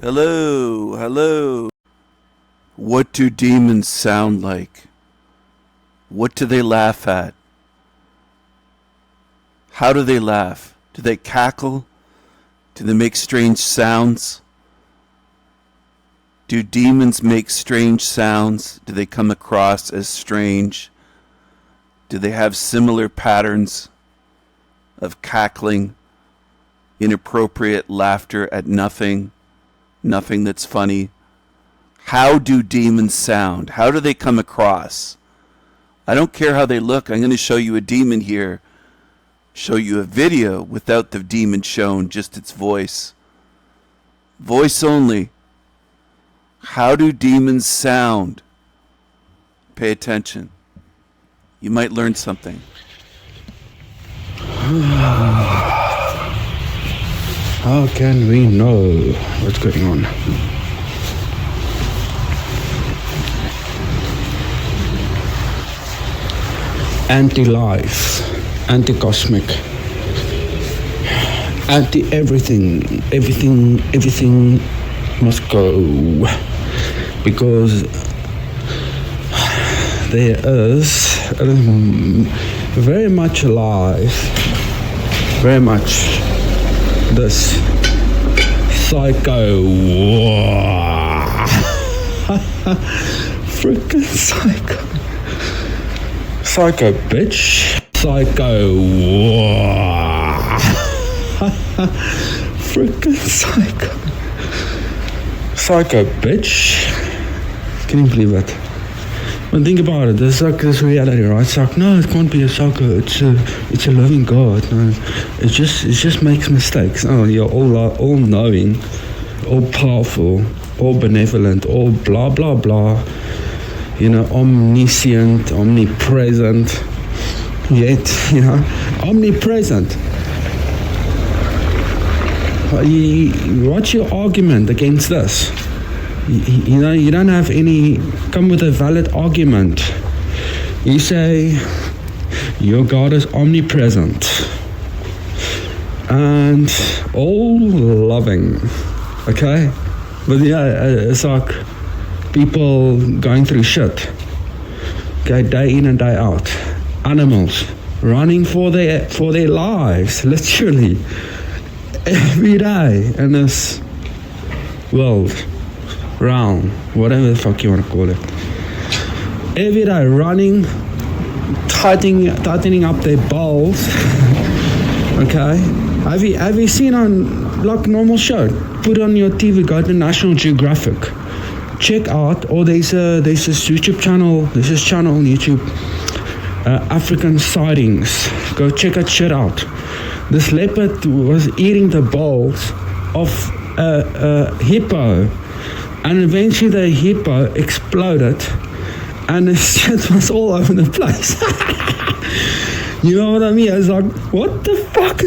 Hello, hello. What do demons sound like? What do they laugh at? How do they laugh? Do they cackle? Do they make strange sounds? Do demons make strange sounds? Do they come across as strange? Do they have similar patterns of cackling, inappropriate laughter at nothing that's funny? How do demons sound? How do they come across? I don't care how they look. I'm going to show you a demon here. Show you a video without the demon shown, just its voice. Voice only. How do demons sound? Pay attention. You might learn something. How can we know what's going on? Anti-life, anti-cosmic, anti-everything. Everything must go, because there is very much alive, very much this psycho, freaking psycho bitch, freaking psycho bitch. Can you believe it? But think about it, there's like this reality, right? It's like, no, it can't be a psycho, it's a loving God. No, it just makes mistakes. Oh, you're all knowing, all powerful, all benevolent, all blah blah blah, omniscient, omnipresent, yet, omnipresent. What's your argument against this? You don't have any, come with a valid argument. You say your God is omnipresent and all loving, okay? But yeah, it's like people going through shit, okay, day in and day out. Animals running for their lives, literally, every day in this world. Round, whatever the fuck you want to call it. Every day running, tightening up their balls. Okay? Have you seen on like normal show? Put on your TV, go to National Geographic. Check out, or there's this YouTube channel, on YouTube, African sightings. Go check that shit out. This leopard was eating the balls of a hippo. And eventually the hippo exploded and the shit was all over the place. You know what I mean? I was like, what the fuck?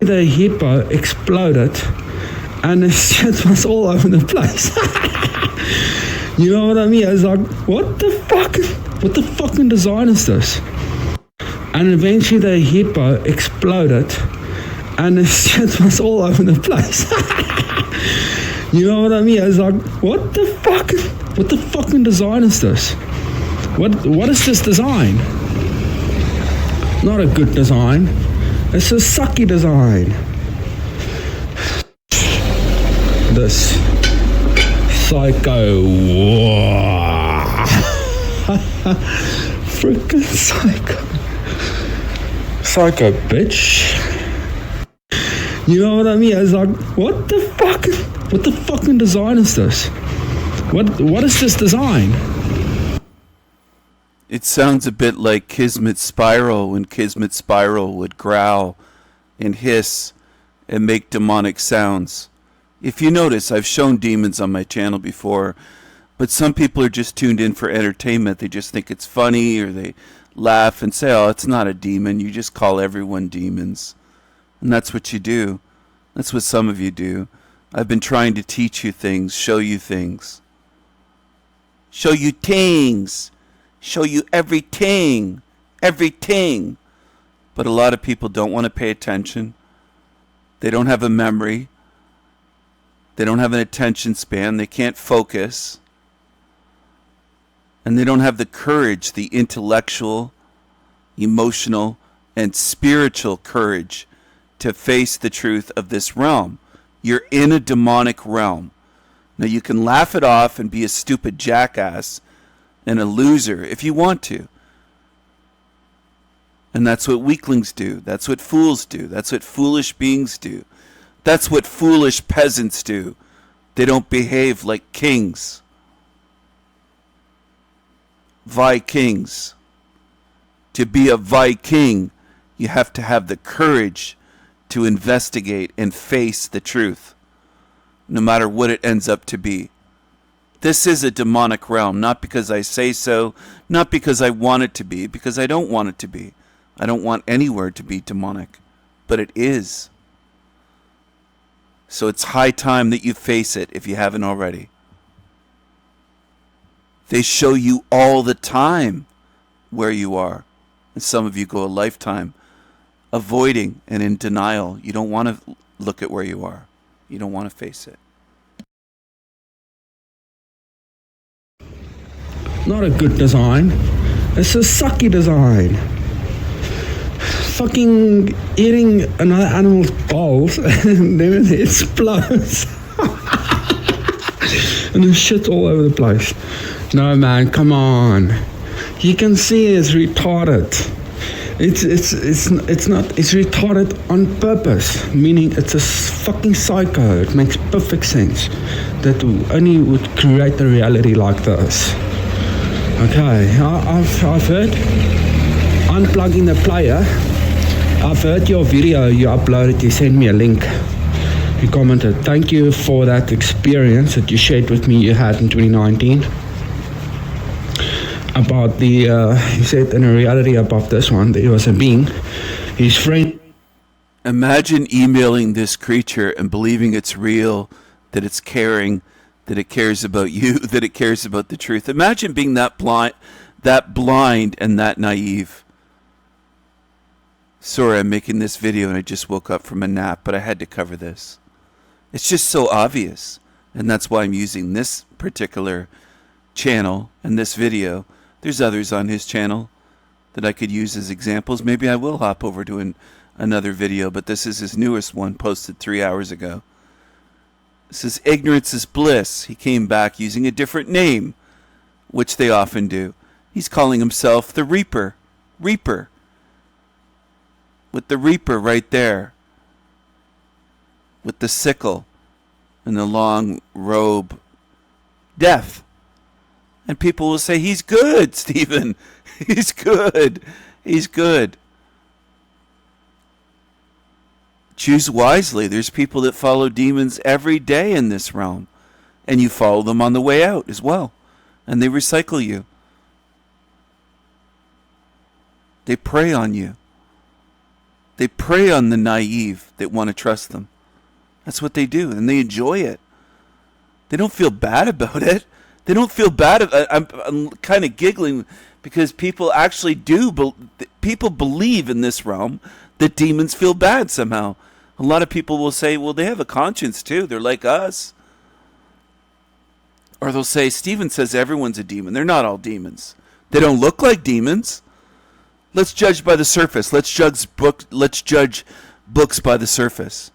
The hippo exploded and the shit was all over the place. You know what I mean? I was like, what the fuck? What the fucking design is this? And eventually the hippo exploded and the shit was all over the place. You know what I mean? I was like, what the fuck? What the fucking design is this? What is this design? Not a good design. It's a sucky design. This psycho. Freaking psycho bitch. You know what I mean? I was like, what the fuck? What the fucking design is this? What is this design? It sounds a bit like Kismet Spiral when Kismet Spiral would growl and hiss and make demonic sounds. If you notice, I've shown demons on my channel before, but some people are just tuned in for entertainment. They just think it's funny, or they laugh and say, oh, it's not a demon. You just call everyone demons. And that's what you do. That's what some of you do. I've been trying to teach you things, show you things. Show you things. Show you everything. Everything. But a lot of people don't want to pay attention. They don't have a memory. They don't have an attention span. They can't focus. And they don't have the courage, the intellectual, emotional, and spiritual courage to face the truth of this realm. You're in a demonic realm. Now you can laugh it off and be a stupid jackass and a loser if you want to. And that's what weaklings do. That's what fools do. That's what foolish beings do. That's what foolish peasants do. They don't behave like kings. Vikings. To be a Viking, you have to have the courage to investigate and face the truth, no matter what it ends up to be. This is a demonic realm, not because I say so, not because I want it to be, because I don't want it to be. I don't want anywhere to be demonic, but it is. So it's high time that you face it if you haven't already. They show you all the time where you are. And some of you go a lifetime avoiding and in denial. You don't want to look at where you are. You don't want to face it. Not a good design. It's a sucky design. Fucking eating another animal's balls and then it explodes. And there's shit all over the place. No man, come on. You can see it's retarded. It's retarded on purpose, meaning it's a fucking psycho. It makes perfect sense that only would create a reality like this. Okay, I've heard unplugging the player. I've heard your video you uploaded. You sent me a link. You commented, thank you for that experience that you shared with me you had in 2019 about the you said in a reality above this one there was a being, his friend. Imagine emailing this creature and believing it's real, that it's caring, that it cares about you, that it cares about the truth. Imagine being that blind and that naive. Sorry, I'm making this video and I just woke up from a nap, but I had to cover this. It's just so obvious, and that's why I'm using this particular channel and this video. There's others on his channel that I could use as examples. Maybe I will hop over to another video, but this is his newest one, posted 3 hours ago. This is Ignorance is Bliss. He came back using a different name, which they often do. He's calling himself the Reaper. Reaper. With the Reaper right there. With the sickle and the long robe. Death. And people will say, he's good, Stephen. He's good. He's good. Choose wisely. There's people that follow demons every day in this realm. And you follow them on the way out as well. And they recycle you. They prey on you. They prey on the naive that want to trust them. That's what they do. And they enjoy it. They don't feel bad about it. They don't feel bad. I'm kind of giggling because people actually do. People believe in this realm that demons feel bad somehow. A lot of people will say, well, they have a conscience too. They're like us. Or they'll say, Stephen says everyone's a demon. They're not all demons. They don't look like demons. Let's judge by the surface. Let's judge books by the surface.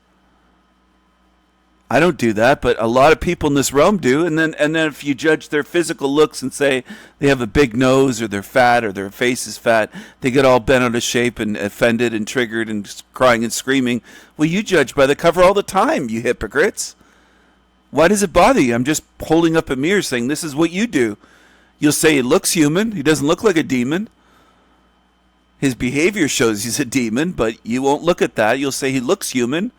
I don't do that, but a lot of people in this realm do. And then if you judge their physical looks and say they have a big nose or they're fat or their face is fat, they get all bent out of shape and offended and triggered and crying and screaming. Well, you judge by the cover all the time, you hypocrites. Why does it bother you? I'm just holding up a mirror saying this is what you do. You'll say he looks human. He doesn't look like a demon. His behavior shows he's a demon, but you won't look at that. You'll say he looks human.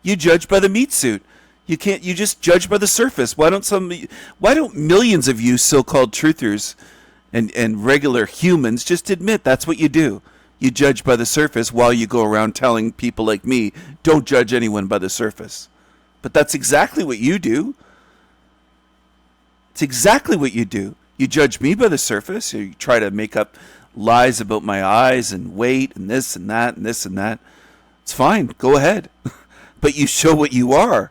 You judge by the meat suit. You just judge by the surface. Why don't millions of you so-called truthers and regular humans just admit that's what you do? You judge by the surface while you go around telling people like me, don't judge anyone by the surface. But that's exactly what you do. It's exactly what you do. You judge me by the surface. You try to make up lies about my eyes and weight and this and that and this and that. It's fine. Go ahead. But you show what you are.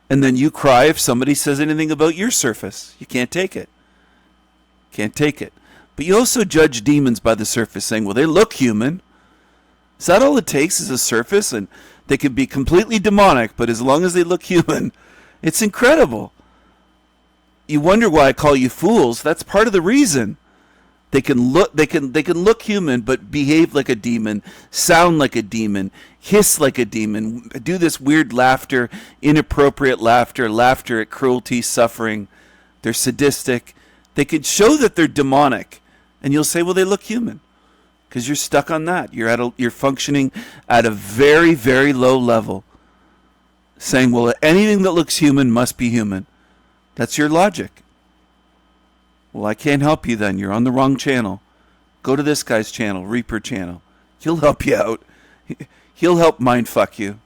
And then you cry if somebody says anything about your surface. You can't take it. Can't take it. But you also judge demons by the surface, saying, well, they look human. Is that all it takes is a surface? And they can be completely demonic, but as long as they look human, it's incredible. You wonder why I call you fools. That's part of the reason. They can look human but behave like a demon, sound like a demon, hiss like a demon, do this weird laughter, inappropriate laughter, laughter at cruelty, suffering. They're sadistic. They can show that they're demonic, and you'll say, well, they look human, because you're stuck on that. You're functioning at a very, very low level, saying, well, anything that looks human must be human. That's your logic. Well, I can't help you then. You're on the wrong channel. Go to this guy's channel, Reaper channel. He'll help you out. He'll help mindfuck you.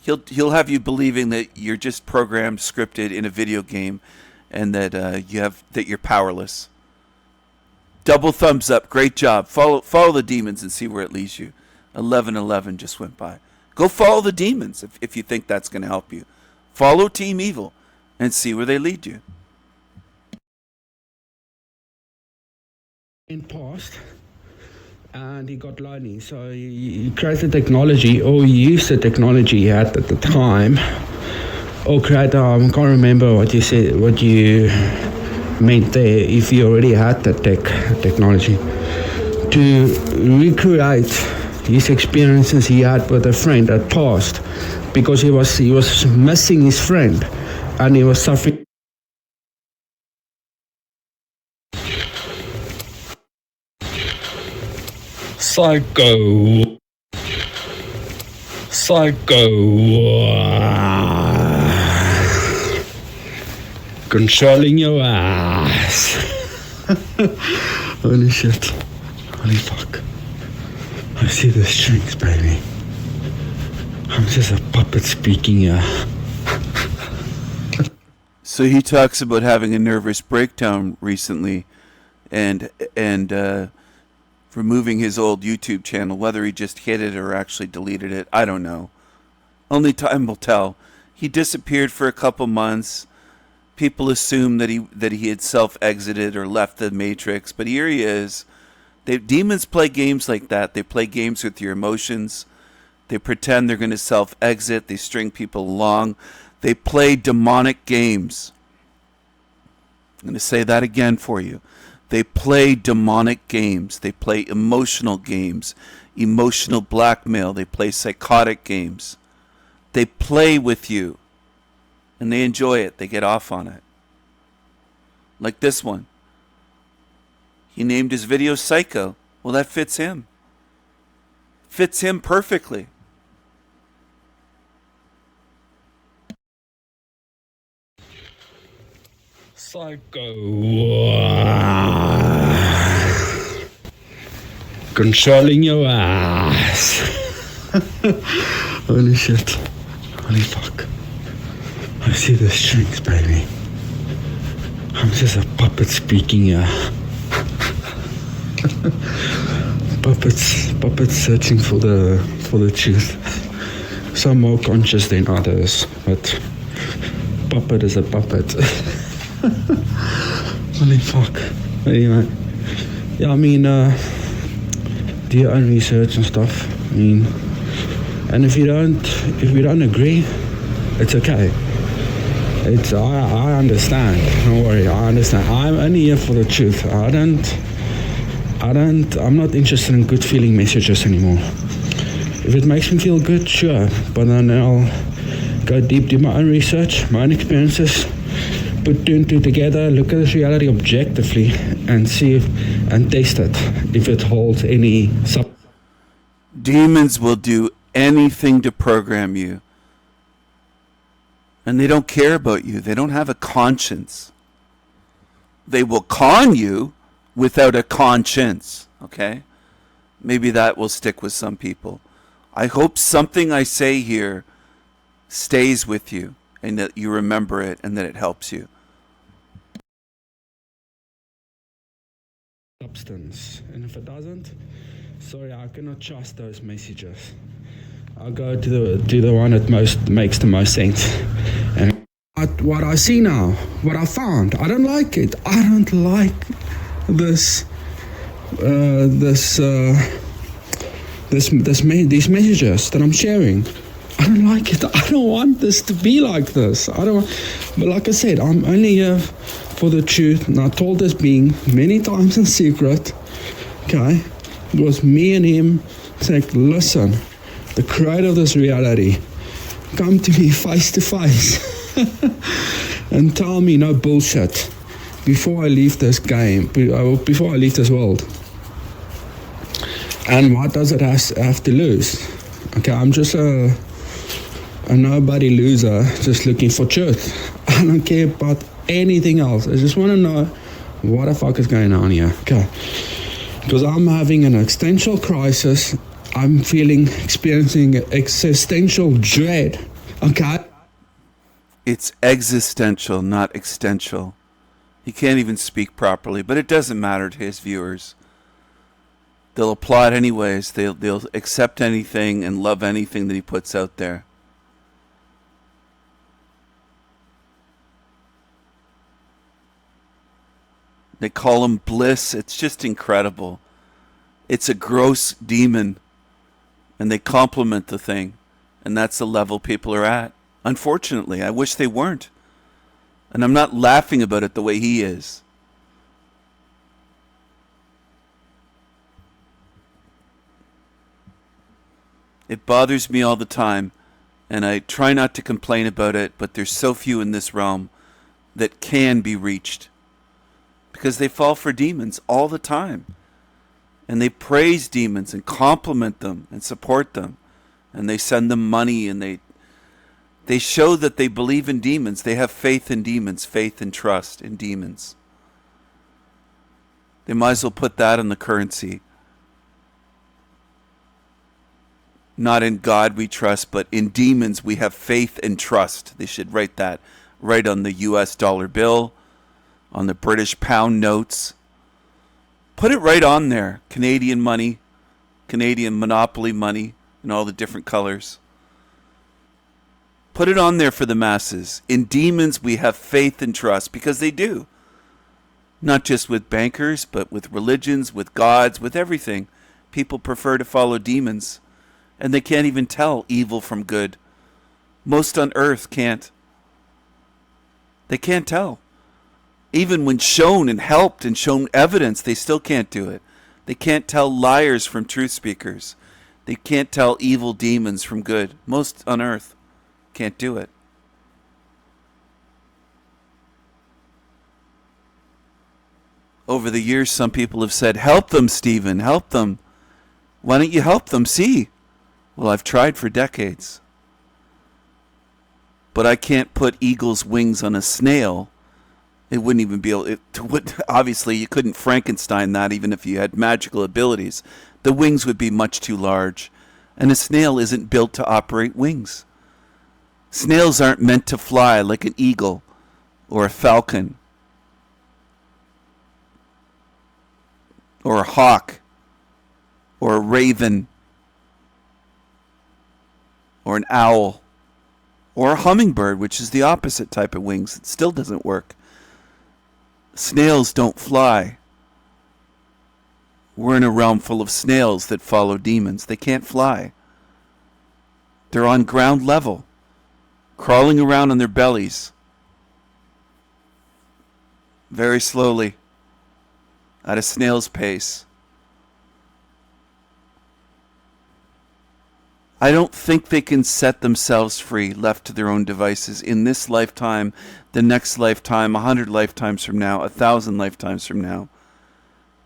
He'll have you believing that you're just programmed, scripted in a video game, and that you're powerless. Double thumbs up. Great job. Follow the demons and see where it leads you. 11:11 just went by. Go follow the demons if you think that's going to help you. Follow Team Evil and see where they lead you. In past, and he got lonely, so he created technology, or he used the technology he had at the time, or create, I can't remember what you said, what you meant there, if you already had the technology, to recreate his experiences he had with a friend at past, because he was missing his friend, and he was suffering. Psycho. Controlling your ass. Holy shit. Holy fuck. I see the strings, baby. I'm just a puppet speaking here. So he talks about having a nervous breakdown recently, and removing his old YouTube channel. Whether he just hid it or actually deleted it, I don't know. Only time will tell. He disappeared for a couple months. People assume that he had self-exited or left the Matrix, but here he is. Demons play games like that. They play games with your emotions. They pretend they're going to self-exit. They string people along. They play demonic games. I'm going to say that again for you. They play demonic games. They play emotional games, emotional blackmail. They play psychotic games. They play with you, and they enjoy it. They get off on it. Like this one. He named his video Psycho. Well, that fits him. Fits him perfectly. Psycho. Controlling your ass. Holy shit. Holy fuck. I see the strings, baby. I'm just a puppet speaking here. Puppets searching for the truth. Some more conscious than others, but puppet is a puppet. Holy fuck. Anyway, yeah, I mean, do your own research and stuff. I mean, and if we don't agree, it's okay. I understand. Don't worry, I understand. I'm only here for the truth. I'm not interested in good feeling messages anymore. If it makes me feel good, sure, but then I'll go deep, do my own research, my own experiences, put two and two together, look at this reality objectively, and see and taste it, if it holds any Demons will do anything to program you. And they don't care about you. They don't have a conscience. They will con you without a conscience. Okay? Maybe that will stick with some people. I hope something I say here stays with you, and that you remember it, and that it helps you. substance, and if it doesn't, sorry, I cannot trust those messages. I'll go to the one that makes the most sense. And what I see now, what I found, I don't like it. I don't like these messages that I'm sharing. I don't like it. I don't want this to be like this. But like I said, I'm only here for the truth. And I told this being many times in secret. Okay, it was me and him saying, listen, the creator of this reality, come to me face to face and tell me no bullshit before I leave this game, before I leave this world. And what does it have to lose? Okay, I'm just a nobody loser, just looking for truth. I don't care about anything else. I just want to know what the fuck is going on here. Okay, because I'm having an existential crisis. I'm experiencing existential dread. Okay. It's existential, not existential. He can't even speak properly, but it doesn't matter to his viewers. They'll applaud anyways. They'll accept anything and love anything that he puts out there. They call him bliss. It's just incredible. It's a gross demon, and they compliment the thing, and that's the level people are at. Unfortunately, I wish they weren't. And I'm not laughing about it the way he is. It bothers me all the time, and I try not to complain about it, but there's so few in this realm that can be reached, because they fall for demons all the time. And they praise demons and compliment them and support them. And they send them money, and they show that they believe in demons. They have faith in demons, faith and trust in demons. They might as well put that in the currency. Not in God we trust, but in demons we have faith and trust. They should write that right on the US dollar bill, on the British pound notes. Put it right on there. Canadian money, Canadian monopoly money in all the different colors. Put it on there for the masses. In demons we have faith and trust, because they do. Not just with bankers, but with religions, with gods, with everything. People prefer to follow demons, and they can't even tell evil from good. Most on earth can't. They can't tell. Even when shown and helped and shown evidence, they still can't do it. They can't tell liars from truth speakers. They can't tell evil demons from good. Most on earth can't do it. Over the years, some people have said, help them, Stephen, help them. Why don't you help them? See? Well, I've tried for decades. But I can't put eagle's wings on a snail. It wouldn't even be able obviously, you couldn't Frankenstein that even if you had magical abilities. The wings would be much too large. And a snail isn't built to operate wings. Snails aren't meant to fly like an eagle or a falcon or a hawk or a raven or an owl or a hummingbird, which is the opposite type of wings. It still doesn't work. Snails don't fly. We're in a realm full of snails that follow demons. They can't fly. They're on ground level, crawling around on their bellies, very slowly, at a snail's pace. I don't think they can set themselves free, left to their own devices, in this lifetime, the next lifetime, 100 lifetimes from now, 1,000 lifetimes from now.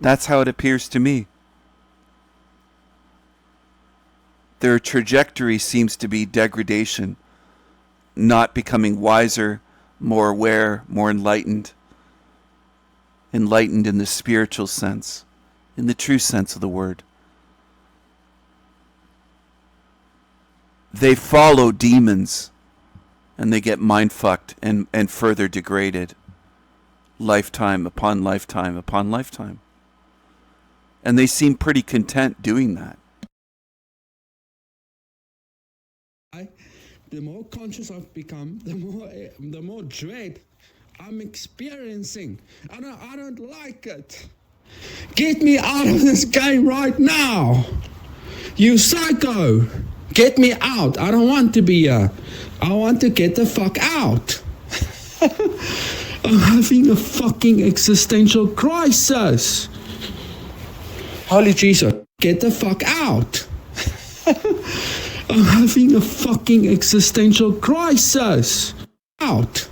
That's how it appears to me. Their trajectory seems to be degradation, not becoming wiser, more aware, more enlightened. Enlightened in the spiritual sense, in the true sense of the word. They follow demons, and they get mind-fucked and further degraded, lifetime upon lifetime upon lifetime. And they seem pretty content doing that. The more conscious I've become, the more dread I'm experiencing. I don't like it. Get me out of this game right now. You psycho. Get me out. I don't want to be here. I want to get the fuck out. I'm having a fucking existential crisis. Holy Jesus. Get the fuck out. I'm having a fucking existential crisis. Out.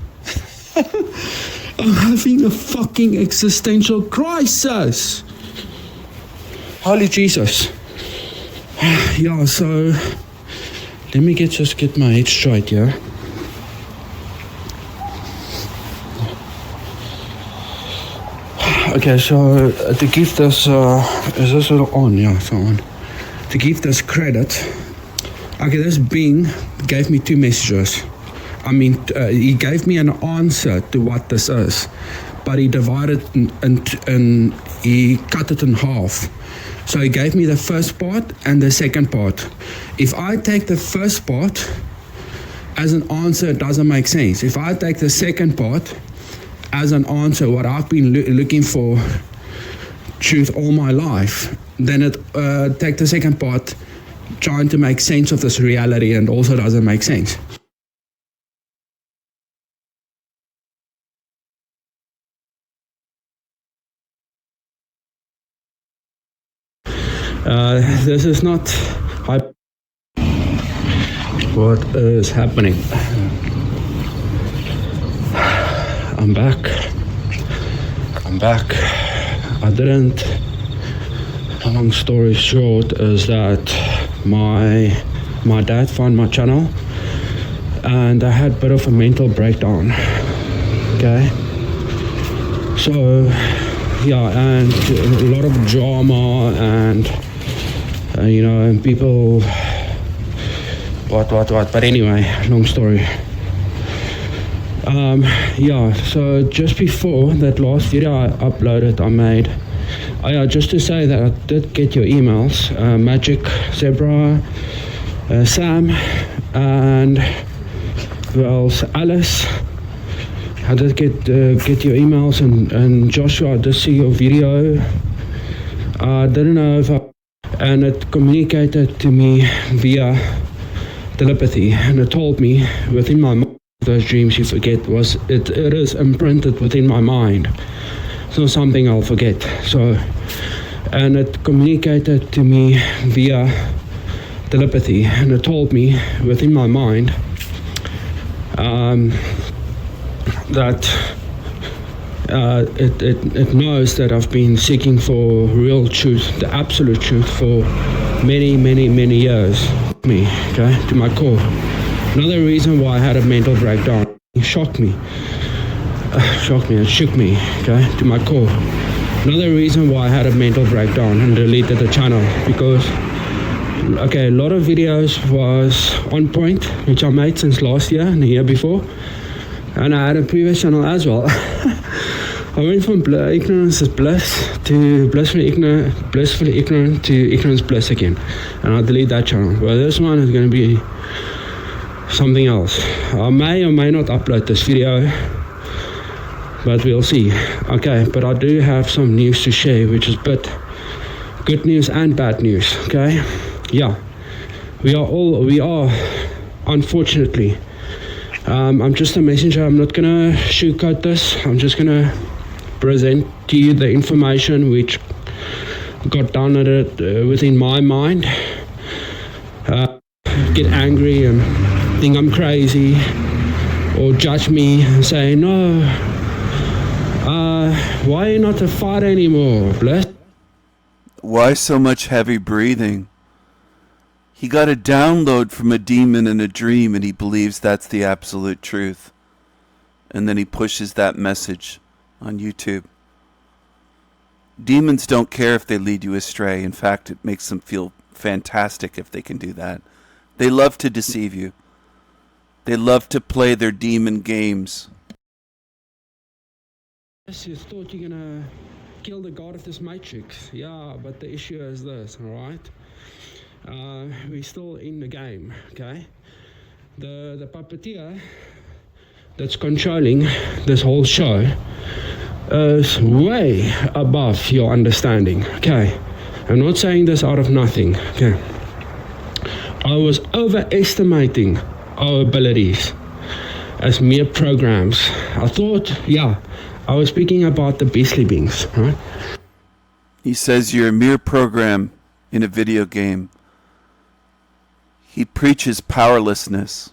I'm having a fucking existential crisis. Holy Jesus. Yeah, so let me just get my head straight, yeah. Okay, so to give this, is this on? Yeah, it's on. To give this credit, okay, this being gave me two messages. I mean, he gave me an answer to what this is, but he divided and he cut it in half. So he gave me the first part and the second part. If I take the first part as an answer, it doesn't make sense. If I take the second part as an answer, what I've been looking for, truth all my life, then it take the second part, trying to make sense of this reality, and also doesn't make sense. This is not what is happening. I'm back. I didn't. A long story short is that my dad found my channel, and I had a bit of a mental breakdown. Okay. So yeah, and a lot of drama and you know, and people what. But anyway, long story. Yeah, so just before that last video I uploaded, I made, just to say that I did get your emails, Magic, Zebra, Sam, and who else, Alice. I did get your emails, and Joshua, I did see your video. I didn't know if and it communicated to me via telepathy, and it told me within my mind, those dreams you forget, it is imprinted within my mind. It's not something I'll forget. So, and it communicated to me via telepathy, and it told me within my mind that it knows that I've been seeking for real truth, the absolute truth, for many years. Me, okay, to my core. Another reason why I had a mental breakdown. It shocked me. It shook me, okay, to my core. Another reason why I had a mental breakdown and deleted the channel, because okay, a lot of videos was on point, which I made since last year and the year before, and I had a previous channel as well. I went from ignorance is bliss to blissfully ignorant to ignorance bliss again, and I'll delete that channel. Well, this one is going to be something else. I may or may not upload this video, but we'll see. Okay, but I do have some news to share, which is bit good news and bad news. Okay, yeah, we are unfortunately, I'm just a messenger. I'm not gonna sugarcoat this. I'm just gonna present to you the information which got downloaded within my mind. Get angry and think I'm crazy, or judge me and say, no, why are you not a fighter anymore? Bless. Why so much heavy breathing? He got a download from a demon in a dream, and he believes that's the absolute truth. And then he pushes that message on YouTube. Demons don't care if they lead you astray. In fact, it makes them feel fantastic if they can do that. They love to deceive you. They love to play their demon games. Yes, you thought you're gonna kill the god of this matrix. Yeah, but the issue is this, alright? We're still in the game, okay? the puppeteer that's controlling this whole show is way above your understanding. Okay, I'm not saying this out of nothing. Okay, I was overestimating our abilities as mere programs. I thought, I was speaking about the beastly beings, right? He says you're a mere program in a video game. He preaches powerlessness.